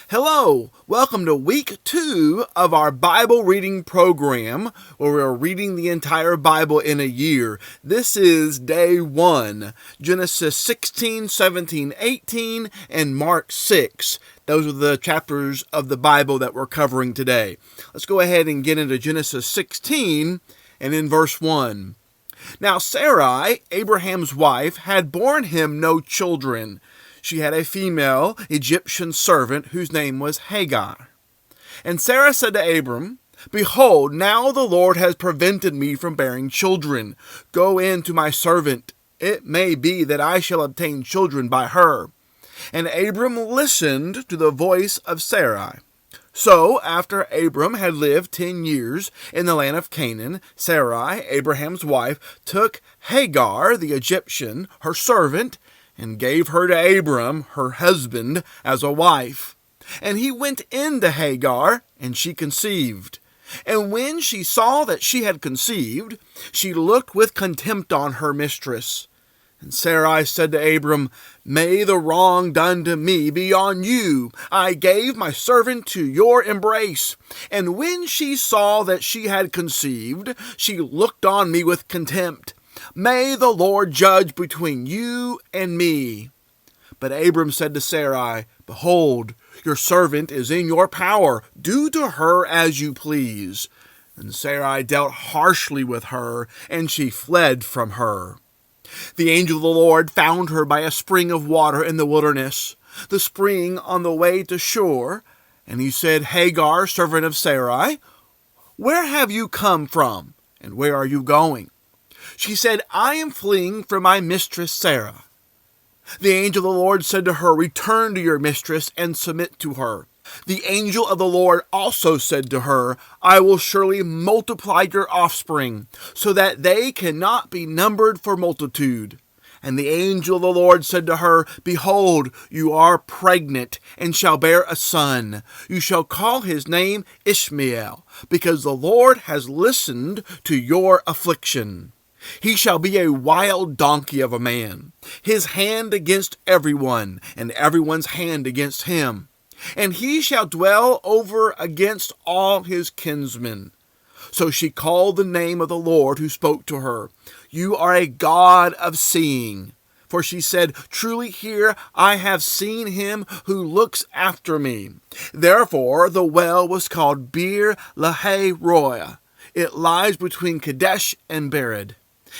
Hello, welcome to week 2 of our Bible reading program where we're reading the entire Bible in a year. This is day 1, Genesis 16, 17, 18, and Mark 6. Those are the chapters of the Bible that we're covering today. Let's go ahead and get into Genesis 16 and in verse 1. Now Sarai, Abraham's wife, had borne him no children. She had a female Egyptian servant whose name was Hagar. And Sarah said to Abram, Behold, now the Lord has prevented me from bearing children. Go in to my servant. It may be that I shall obtain children by her. And Abram listened to the voice of Sarai. So, after Abram had lived 10 years in the land of Canaan, Sarai, Abraham's wife, took Hagar, the Egyptian, her servant, and gave her to Abram, her husband, as a wife. And he went in to Hagar, and she conceived. And when she saw that she had conceived, she looked with contempt on her mistress. And Sarai said to Abram, May the wrong done to me be on you. I gave my servant to your embrace. And when she saw that she had conceived, she looked on me with contempt. May the Lord judge between you and me. But Abram said to Sarai, Behold, your servant is in your power. Do to her as you please. And Sarai dealt harshly with her, and she fled from her. The angel of the Lord found her by a spring of water in the wilderness, the spring on the way to Shur. And he said, Hagar, servant of Sarai, where have you come from, and where are you going? She said, I am fleeing from my mistress Sarah. The angel of the Lord said to her, Return to your mistress and submit to her. The angel of the Lord also said to her, I will surely multiply your offspring, so that they cannot be numbered for multitude. And the angel of the Lord said to her, Behold, you are pregnant, and shall bear a son. You shall call his name Ishmael, because the Lord has listened to your affliction. He shall be a wild donkey of a man, his hand against everyone, and everyone's hand against him. And he shall dwell over against all his kinsmen. So she called the name of the Lord who spoke to her, You are a God of seeing. For she said, Truly here I have seen him who looks after me. Therefore the well was called Bir Lahai Roi. It lies between Kadesh and Bered.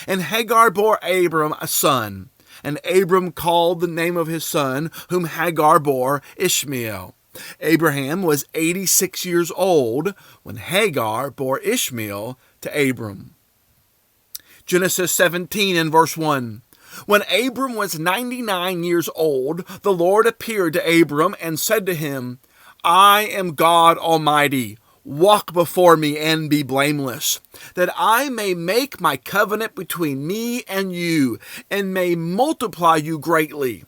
And Hagar bore Abram a son, and Abram called the name of his son, whom Hagar bore, Ishmael. Abraham was 86 years old when Hagar bore Ishmael to Abram. Genesis 17 and verse 1. When Abram was 99 years old, the Lord appeared to Abram and said to him, I am God Almighty. Walk before me and be blameless, that I may make my covenant between me and you, and may multiply you greatly.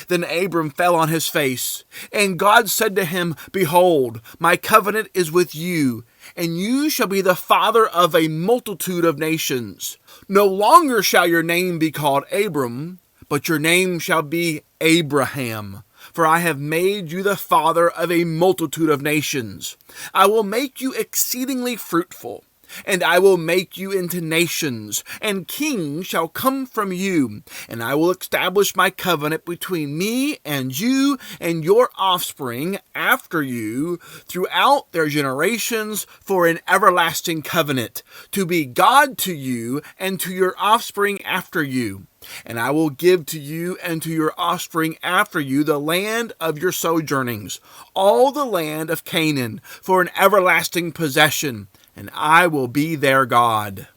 Then Abram fell on his face, and God said to him, Behold, my covenant is with you, and you shall be the father of a multitude of nations. No longer shall your name be called Abram, but your name shall be Abraham. For I have made you the father of a multitude of nations. I will make you exceedingly fruitful, and I will make you into nations, and kings shall come from you. And I will establish my covenant between me and you and your offspring after you throughout their generations for an everlasting covenant, to be God to you and to your offspring after you. And I will give to you and to your offspring after you the land of your sojournings, all the land of Canaan, for an everlasting possession, and I will be their God.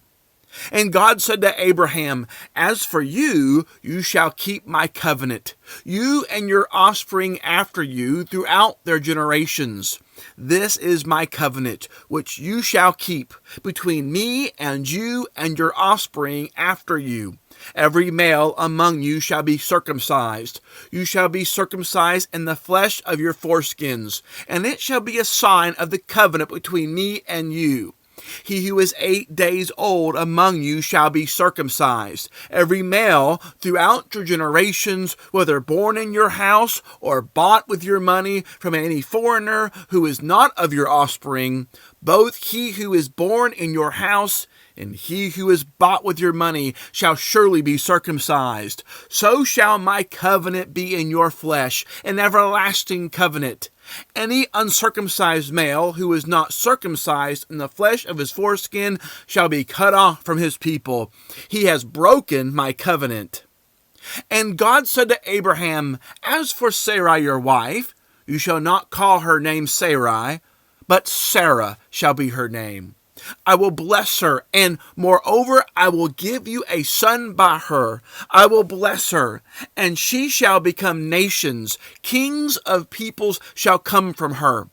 And God said to Abraham, As for you, you shall keep my covenant, you and your offspring after you throughout their generations. This is my covenant, which you shall keep between me and you and your offspring after you. Every male among you shall be circumcised. You shall be circumcised in the flesh of your foreskins, and it shall be a sign of the covenant between me and you. He who is 8 days old among you shall be circumcised. Every male throughout your generations, whether born in your house or bought with your money from any foreigner who is not of your offspring, both he who is born in your house and he who is bought with your money shall surely be circumcised. So shall my covenant be in your flesh, an everlasting covenant. Any uncircumcised male who is not circumcised in the flesh of his foreskin shall be cut off from his people. He has broken my covenant. And God said to Abraham, As for Sarai your wife, you shall not call her name Sarai, but Sarah shall be her name. I will bless her, and moreover I will give you a son by her. I will bless her, and she shall become nations. Kings of peoples shall come from her.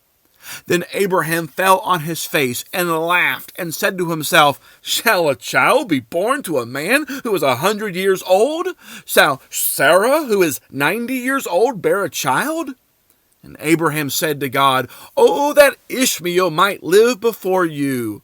Then Abraham fell on his face and laughed and said to himself, Shall a child be born to a man who is 100 years old? Shall Sarah, who is 90 years old, bear a child? And Abraham said to God, Oh, that Ishmael might live before you.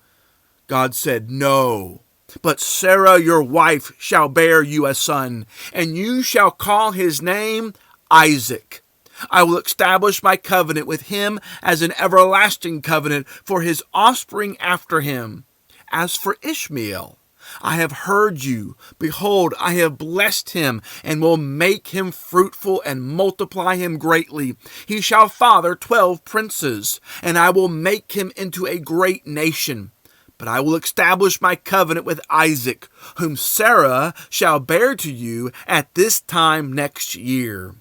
God said, No, but Sarah your wife shall bear you a son, and you shall call his name Isaac. I will establish my covenant with him as an everlasting covenant for his offspring after him. As for Ishmael, I have heard you. Behold, I have blessed him, and will make him fruitful and multiply him greatly. He shall father 12 princes, and I will make him into a great nation. But I will establish my covenant with Isaac, whom Sarah shall bear to you at this time next year.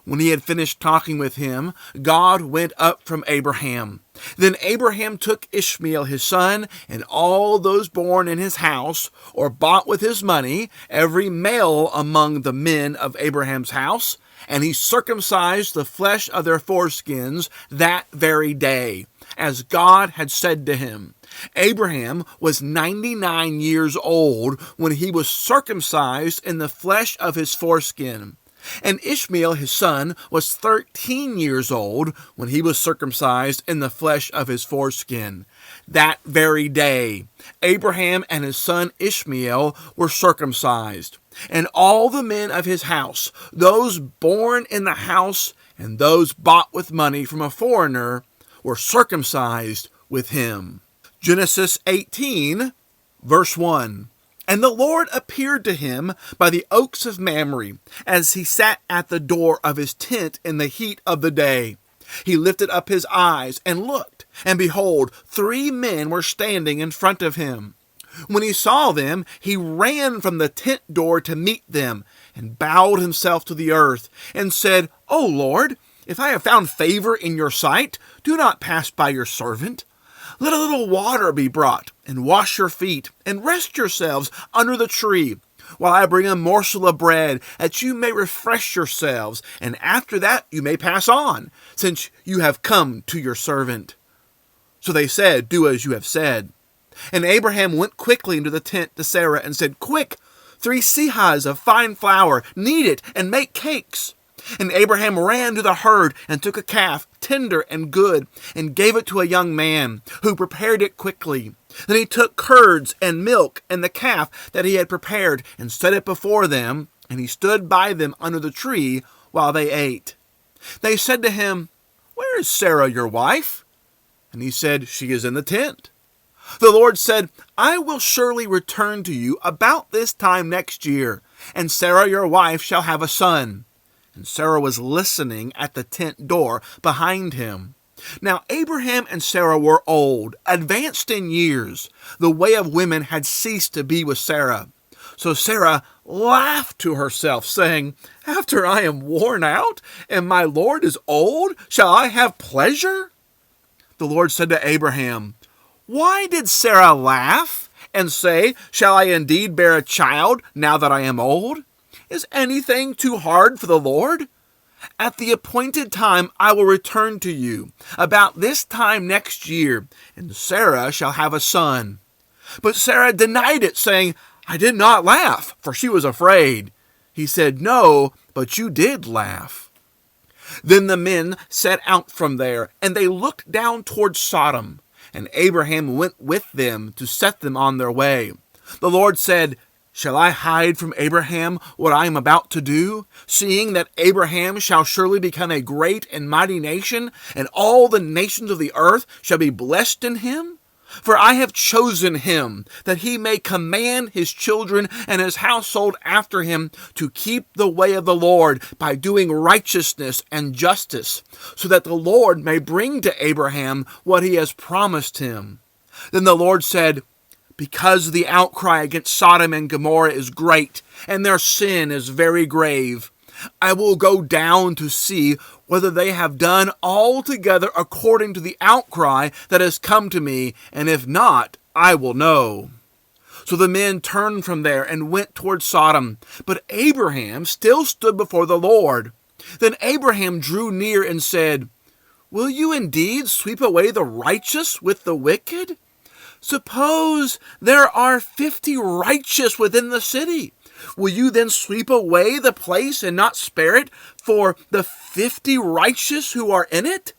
When he had finished talking with him, God went up from Abraham. Then Abraham took Ishmael his son, and all those born in his house, or bought with his money, every male among the men of Abraham's house, and he circumcised the flesh of their foreskins that very day, as God had said to him. Abraham was 99 years old when he was circumcised in the flesh of his foreskin. And Ishmael his son was 13 years old when he was circumcised in the flesh of his foreskin. That very day, Abraham and his son Ishmael were circumcised. And all the men of his house, those born in the house and those bought with money from a foreigner, were circumcised with him. Genesis 18, verse 1. And the Lord appeared to him by the oaks of Mamre, as he sat at the door of his tent in the heat of the day. He lifted up his eyes and looked, and behold, 3 men were standing in front of him. When he saw them, he ran from the tent door to meet them, and bowed himself to the earth, and said, O Lord, if I have found favor in your sight, do not pass by your servant. Let a little water be brought, and wash your feet, and rest yourselves under the tree, while I bring a morsel of bread, that you may refresh yourselves, and after that you may pass on, since you have come to your servant. So they said, Do as you have said. And Abraham went quickly into the tent to Sarah, and said, Quick, 3 seahs of fine flour, knead it, and make cakes. And Abraham ran to the herd, and took a calf, tender and good, and gave it to a young man, who prepared it quickly. Then he took curds and milk and the calf that he had prepared, and set it before them, and he stood by them under the tree while they ate. They said to him, Where is Sarah your wife? And he said, She is in the tent. The Lord said, I will surely return to you about this time next year, and Sarah your wife shall have a son. And Sarah was listening at the tent door behind him. Now Abraham and Sarah were old, advanced in years. The way of women had ceased to be with Sarah. So Sarah laughed to herself, saying, After I am worn out, and my Lord is old, shall I have pleasure? The Lord said to Abraham, Why did Sarah laugh and say, Shall I indeed bear a child now that I am old? Is anything too hard for the Lord? At the appointed time I will return to you, about this time next year, and Sarah shall have a son. But Sarah denied it, saying, I did not laugh, for she was afraid. He said, No, but you did laugh. Then the men set out from there, and they looked down toward Sodom. And Abraham went with them to set them on their way. The Lord said, "Shall I hide from Abraham what I am about to do, seeing that Abraham shall surely become a great and mighty nation, and all the nations of the earth shall be blessed in him? For I have chosen him, that he may command his children and his household after him to keep the way of the Lord by doing righteousness and justice, so that the Lord may bring to Abraham what he has promised him." Then the Lord said, "Because the outcry against Sodom and Gomorrah is great, and their sin is very grave, I will go down to see whether they have done altogether according to the outcry that has come to me, and if not, I will know." So the men turned from there and went toward Sodom, but Abraham still stood before the Lord. Then Abraham drew near and said, "Will you indeed sweep away the righteous with the wicked? Suppose there are 50 righteous within the city. Will you then sweep away the place and not spare it for the 50 righteous who are in it?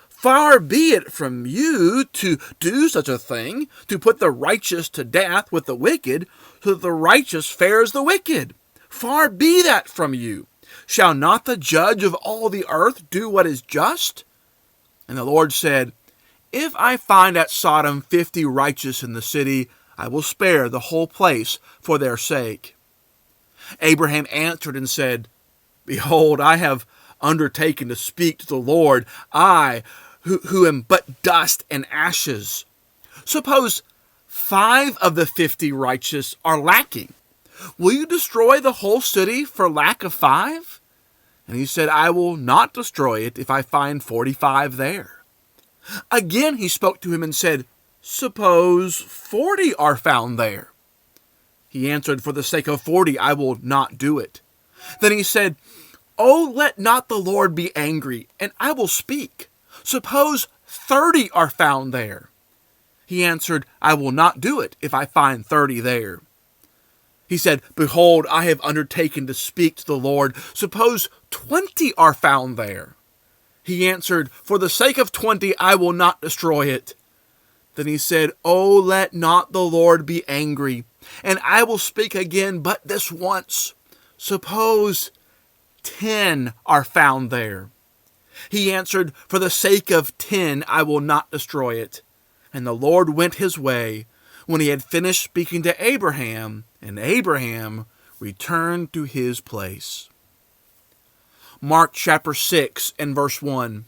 Far be it from you to do such a thing, to put the righteous to death with the wicked, so that the righteous fares the wicked. Far be that from you. Shall not the judge of all the earth do what is just?" And the Lord said, "If I find at Sodom 50 righteous in the city, I will spare the whole place for their sake." Abraham answered and said, "Behold, I have undertaken to speak to the Lord, I, who am but dust and ashes. Suppose 5 of the 50 righteous are lacking. Will you destroy the whole city for lack of 5? And he said, "I will not destroy it if I find 45 there." Again he spoke to him and said, "Suppose 40 are found there." He answered, "For the sake of 40, I will not do it." Then he said, "Oh, let not the Lord be angry, and I will speak. Suppose 30 are found there." He answered, "I will not do it if I find 30 there." He said, "Behold, I have undertaken to speak to the Lord. Suppose 20 are found there." He answered, "For the sake of 20, I will not destroy it." Then he said, "Oh, let not the Lord be angry, and I will speak again but this once. Suppose 10 are found there." He answered, "For the sake of 10, I will not destroy it." And the Lord went his way when he had finished speaking to Abraham, and Abraham returned to his place. Mark chapter 6 and verse 1.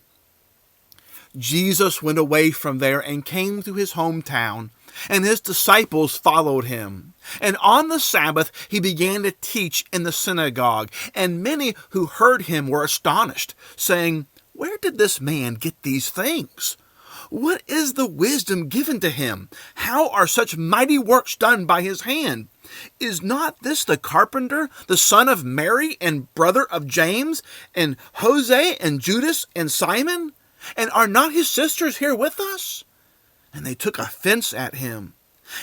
Jesus went away from there and came to his hometown, and his disciples followed him. And on the Sabbath he began to teach in the synagogue, and many who heard him were astonished, saying, "Where did this man get these things? What is the wisdom given to him? How are such mighty works done by his hand? Is not this the carpenter, the son of Mary, and brother of James, and Jose, and Judas, and Simon? And are not his sisters here with us?" And they took offense at him.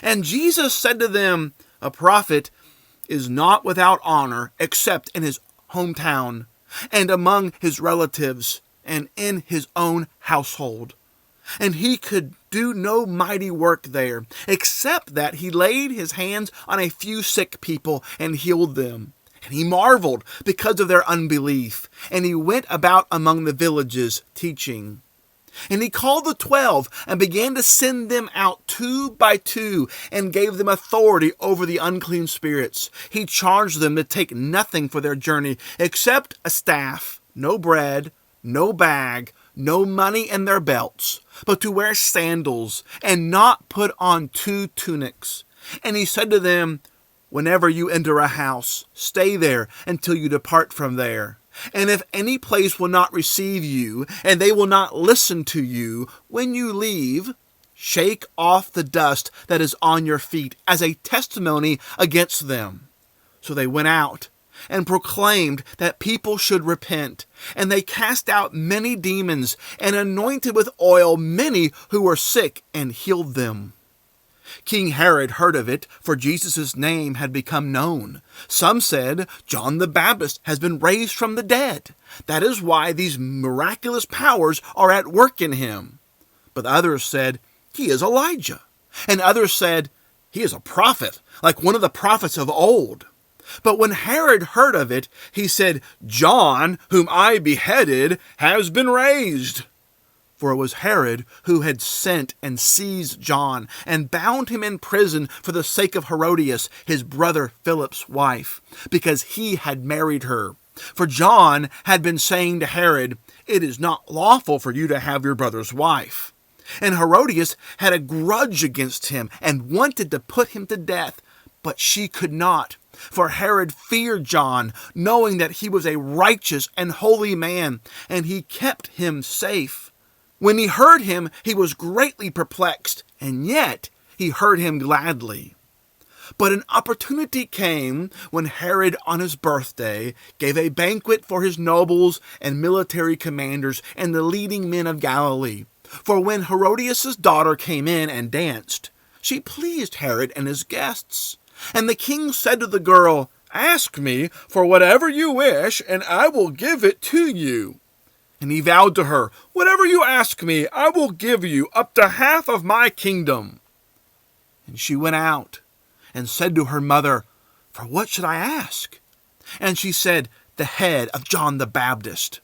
And Jesus said to them, "A prophet is not without honor except in his hometown, and among his relatives, and in his own household." And he could do no mighty work there, except that he laid his hands on a few sick people and healed them. And he marveled because of their unbelief. And he went about among the villages teaching. And he called the 12 and began to send them out 2 by 2 and gave them authority over the unclean spirits. He charged them to take nothing for their journey except a staff, no bread, no bag, no money in their belts, but to wear sandals and not put on 2 tunics. And he said to them, "Whenever you enter a house, stay there until you depart from there. And if any place will not receive you, and they will not listen to you, when you leave, shake off the dust that is on your feet as a testimony against them." So they went out and proclaimed that people should repent. And they cast out many demons and anointed with oil many who were sick and healed them. King Herod heard of it, for Jesus' name had become known. Some said, "John the Baptist has been raised from the dead. That is why these miraculous powers are at work in him." But others said, "He is Elijah." And others said, "He is a prophet, like one of the prophets of old." But when Herod heard of it, he said, "John, whom I beheaded, has been raised." For it was Herod who had sent and seized John and bound him in prison for the sake of Herodias, his brother Philip's wife, because he had married her. For John had been saying to Herod, "It is not lawful for you to have your brother's wife." And Herodias had a grudge against him and wanted to put him to death, but she could not. For Herod feared John, knowing that he was a righteous and holy man, and he kept him safe. When he heard him, he was greatly perplexed, and yet he heard him gladly. But an opportunity came when Herod on his birthday gave a banquet for his nobles and military commanders and the leading men of Galilee. For when Herodias' daughter came in and danced, she pleased Herod and his guests. And the king said to the girl, "Ask me for whatever you wish, and I will give it to you." And he vowed to her, "Whatever you ask me, I will give you, up to half of my kingdom." And she went out and said to her mother, "For what should I ask?" And she said, "The head of John the Baptist."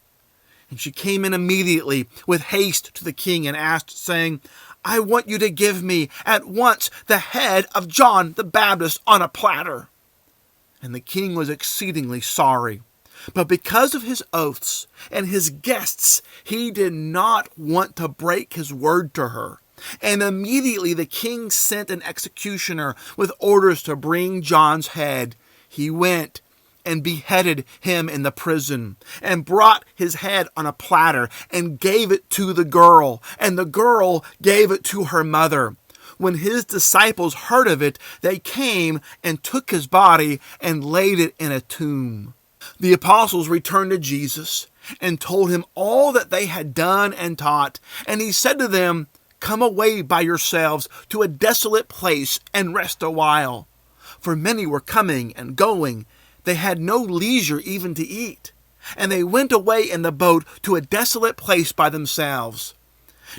And she came in immediately with haste to the king and asked, saying, "I want you to give me at once the head of John the Baptist on a platter." And the king was exceedingly sorry. But because of his oaths and his guests, he did not want to break his word to her. And immediately the king sent an executioner with orders to bring John's head. He went and beheaded him in the prison, and brought his head on a platter, and gave it to the girl, and the girl gave it to her mother. When his disciples heard of it, they came and took his body and laid it in a tomb. The apostles returned to Jesus and told him all that they had done and taught, and he said to them, "Come away by yourselves to a desolate place and rest a while." For many were coming and going. They had no leisure even to eat. And they went away in the boat to a desolate place by themselves.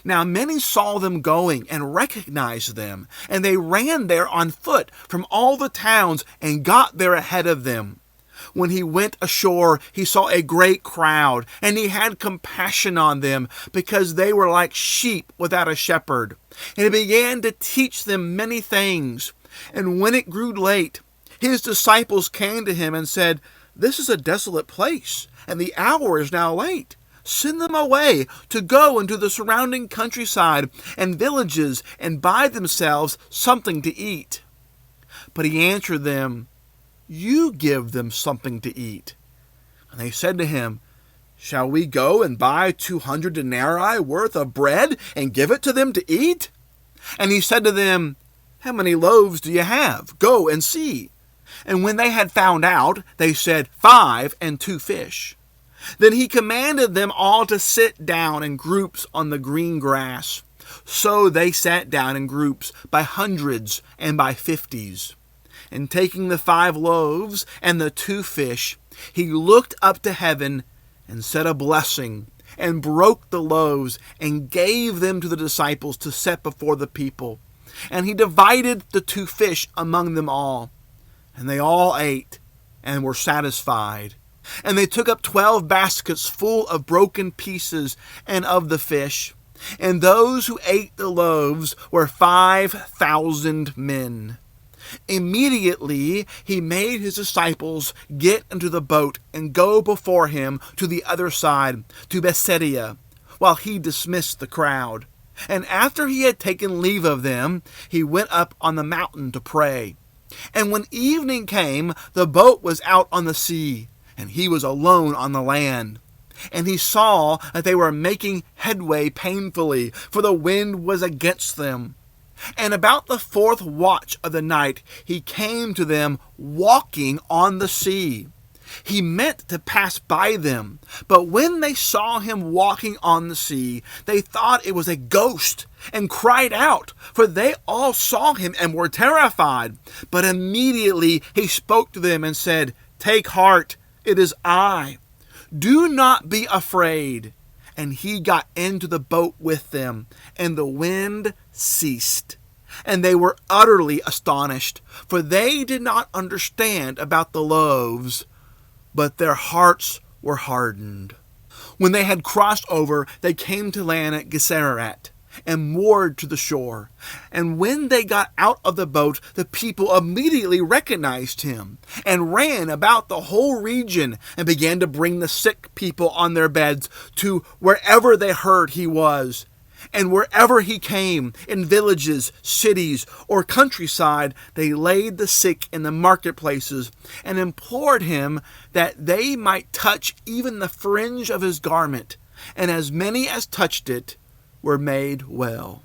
Now many saw them going and recognized them, and they ran there on foot from all the towns and got there ahead of them. When he went ashore, he saw a great crowd, and he had compassion on them, because they were like sheep without a shepherd. And he began to teach them many things. And when it grew late, his disciples came to him and said, "This is a desolate place, and the hour is now late. Send them away to go into the surrounding countryside and villages and buy themselves something to eat." But he answered them, "You give them something to eat." And they said to him, "Shall we go and buy 200 denarii worth of bread and give it to them to eat?" And he said to them, "How many loaves do you have? Go and see." And when they had found out, they said, 5 and 2 fish. Then he commanded them all to sit down in groups on the green grass. So they sat down in groups by hundreds and by 50s. And taking the 5 loaves and the 2 fish, he looked up to heaven and said a blessing, and broke the loaves and gave them to the disciples to set before the people. And he divided the 2 fish among them all. And they all ate and were satisfied. And they took up 12 baskets full of broken pieces and of the fish. And those who ate the loaves were 5,000 men. Immediately he made his disciples get into the boat and go before him to the other side, to Bethsaida, while he dismissed the crowd. And after he had taken leave of them, he went up on the mountain to pray. And when evening came, the boat was out on the sea, and he was alone on the land. And he saw that they were making headway painfully, for the wind was against them. And about the 4th watch of the night, he came to them walking on the sea. He meant to pass by them, but when they saw him walking on the sea, they thought it was a ghost, and cried out, for they all saw him and were terrified. But immediately he spoke to them and said, "Take heart, it is I. Do not be afraid." And he got into the boat with them, and the wind ceased. And they were utterly astonished, for they did not understand about the loaves, but their hearts were hardened. When they had crossed over, they came to land at Gennesaret and moored to the shore. And when they got out of the boat, the people immediately recognized him and ran about the whole region and began to bring the sick people on their beds to wherever they heard he was. And wherever he came, in villages, cities, or countryside, they laid the sick in the marketplaces and implored him that they might touch even the fringe of his garment. And as many as touched it were made well.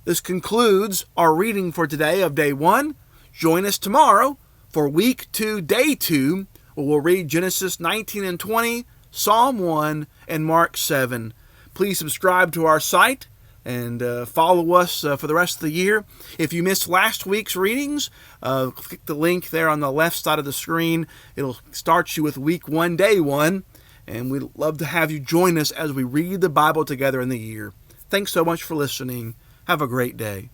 This concludes our reading for today of day 1. Join us tomorrow for week 2, day 2, where we'll read Genesis 19 and 20, Psalm 1, and Mark 7. Please subscribe to our site and follow us for the rest of the year. If you missed last week's readings, click the link there on the left side of the screen. It'll start you with week 1, day 1, and we'd love to have you join us as we read the Bible together in the year. Thanks so much for listening. Have a great day.